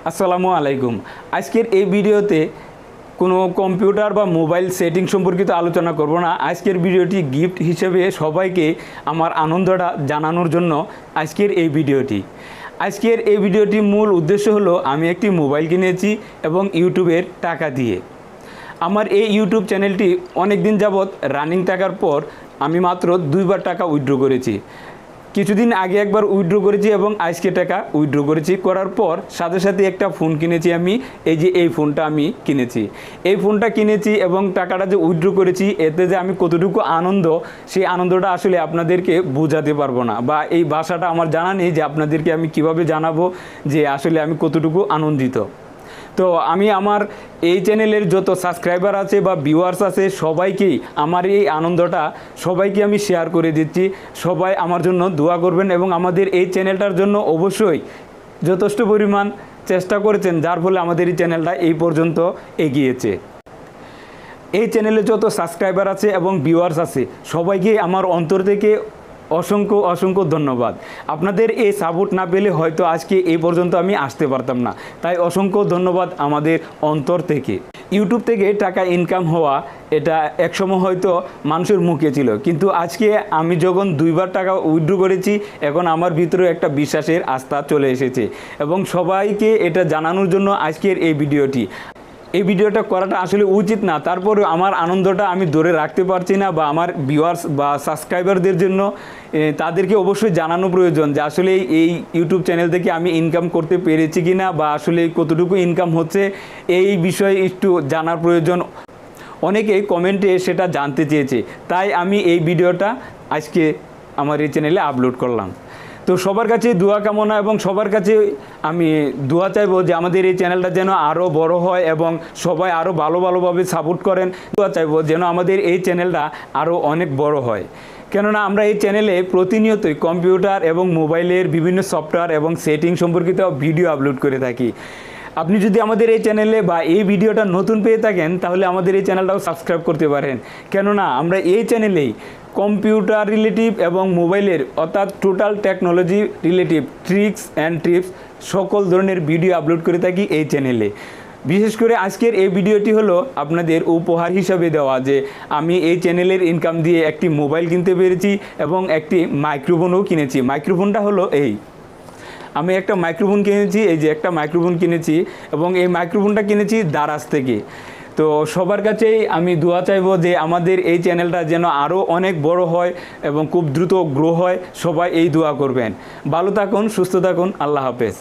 আসসালামু আলাইকুম। আজকের এই ভিডিওতে কোনো কম্পিউটার বা মোবাইল সেটিং সম্পর্কিত আলোচনা করব না। আজকের ভিডিওটি গিফট হিসেবে সবাইকে আমার আনন্দটা জানানোর জন্য আজকের এই ভিডিওটি। আজকের এই ভিডিওটির মূল উদ্দেশ্য হলো আমি একটি মোবাইল কিনেছি এবং ইউটিউবের টাকা দিয়ে। আমার এই ইউটিউব চ্যানেলটি অনেক দিন যাবৎ রানিং থাকার পর আমি মাত্র 2বার টাকা উইথড্র করেছি। কিছুদিন আগে একবার উইথড্র করেছি এবং আজকে টাকা উইথড্র করেছি। করার পর সাথে সাথে একটা ফোন কিনেছি আমি। এই ফোনটা আমি কিনেছি। এই ফোনটা কিনেছি এবং টাকাটা যে উইথড্র করেছি এতে যে আমি কতটুকু আনন্দ, সেই আনন্দটা আসলে আপনাদেরকে বোঝাতে পারবো না, বা এই ভাষাটা আমার জানা নেই যে আপনাদেরকে আমি কিভাবে জানাবো যে আসলে আমি কতটুকু আনন্দিত। তো আমি আমার এই চ্যানেলের যত সাবস্ক্রাইবার আছে বা ভিউয়ার্স আছে সবাইকেই আমার এই আনন্দটা সবাইকে আমি শেয়ার করে দিচ্ছি। সবাই আমার জন্য দোয়া করবেন এবং আমাদের এই চ্যানেলটার জন্য অবশ্যই যথেষ্ট পরিমাণ চেষ্টা করেছেন, যার ফলে আমাদের এই চ্যানেলটা এই পর্যন্ত এগিয়েছে। এই চ্যানেলে যত সাবস্ক্রাইবার আছে এবং ভিউয়ার্স আছে সবাইকে আমার অন্তর থেকে অসংখ্য অসংখ্য ধন্যবাদ। আপনাদের এই সাপোর্ট না পেলে হয়তো আজকে এই পর্যন্ত আমি আসতে পারতাম না। তাই অসংখ্য ধন্যবাদ আমাদের অন্তর থেকে। ইউটিউব থেকে টাকা ইনকাম হওয়া এটা একসময় হয়তো মানুষের মুখে ছিল, কিন্তু আজকে আমি যখন 2বার টাকা উইথড্র করেছি এখন আমার ভিতরে একটা বিশ্বাসের আস্থা চলে এসেছে এবং সবাইকে এটা জানানোর জন্য আজকের এই ভিডিওটি। এই ভিডিওটা করাটা আসলে উচিত না, তারপরে আমার আনন্দটা আমি ধরে রাখতে পারছি না, বা আমার ভিউয়ার্স বা সাবস্ক্রাইবারদের জন্য তাদেরকে অবশ্যই জানানো প্রয়োজন যে আসলে এই ইউটিউব চ্যানেল থেকে আমি ইনকাম করতে পেরেছি কি না, বা আসলে কতটুকু ইনকাম হচ্ছে এই বিষয়ে একটু জানার প্রয়োজন। অনেকেই কমেন্টে সেটা জানতে চেয়েছে, তাই আমি এই ভিডিওটা আজকে আমার এই চ্যানেলে আপলোড করলাম। তো সবার কাছে দোয়া কামনা এবং সবার কাছে আমি দোয়া চাইবো যে আমাদের এই চ্যানেলটা যেন আরও বড় হয় এবং সবাই আরও ভালোভাবে সাপোর্ট করেন। দোয়া চাইবো যেন আমাদের এই চ্যানেলটা আরও অনেক বড় হয়, কেননা আমরা এই চ্যানেলে প্রতিনিয়তই কম্পিউটার এবং মোবাইলের বিভিন্ন সফটওয়্যার এবং সেটিং সম্পর্কিত ভিডিও আপলোড করে থাকি। আপনি যদি আমাদের এই চ্যানেলে বা এই ভিডিওটা নতুন পেয়ে থাকেন তাহলে আমাদের এই চ্যানেলটাও সাবস্ক্রাইব করতে পারেন, কেননা আমরা এই চ্যানেলেই কম্পিউটার রিলেটিভ এবং মোবাইলের অর্থাৎ total technology relative tricks and tips সকল ধরনের ভিডিও আপলোড করে থাকি এই চ্যানেলে। বিশেষ করে আজকের এই ভিডিওটি হলো আপনাদের উপহার হিসাবে দেওয়া যে আমি এই চ্যানেলের ইনকাম দিয়ে একটি মোবাইল কিনতে পেরেছি এবং একটি মাইক্রোফোনও কিনেছি। মাইক্রোফোনটা হলো আমি একটা মাইক্রোফোন কিনেছি, এই যে একটা মাইক্রোফোন কিনেছি এবং এই মাইক্রোফোনটা কিনেছি দারাজ থেকে। তো সবার কাছেই আমি দোয়া চাইবো যে আমাদের এই চ্যানেলটা যেন আরও অনেক বড় হয় এবং খুব দ্রুত গ্রো হয়। সবাই এই দোয়া করবেন। ভালো থাকুন, সুস্থ থাকুন, আল্লাহ হাফেজ।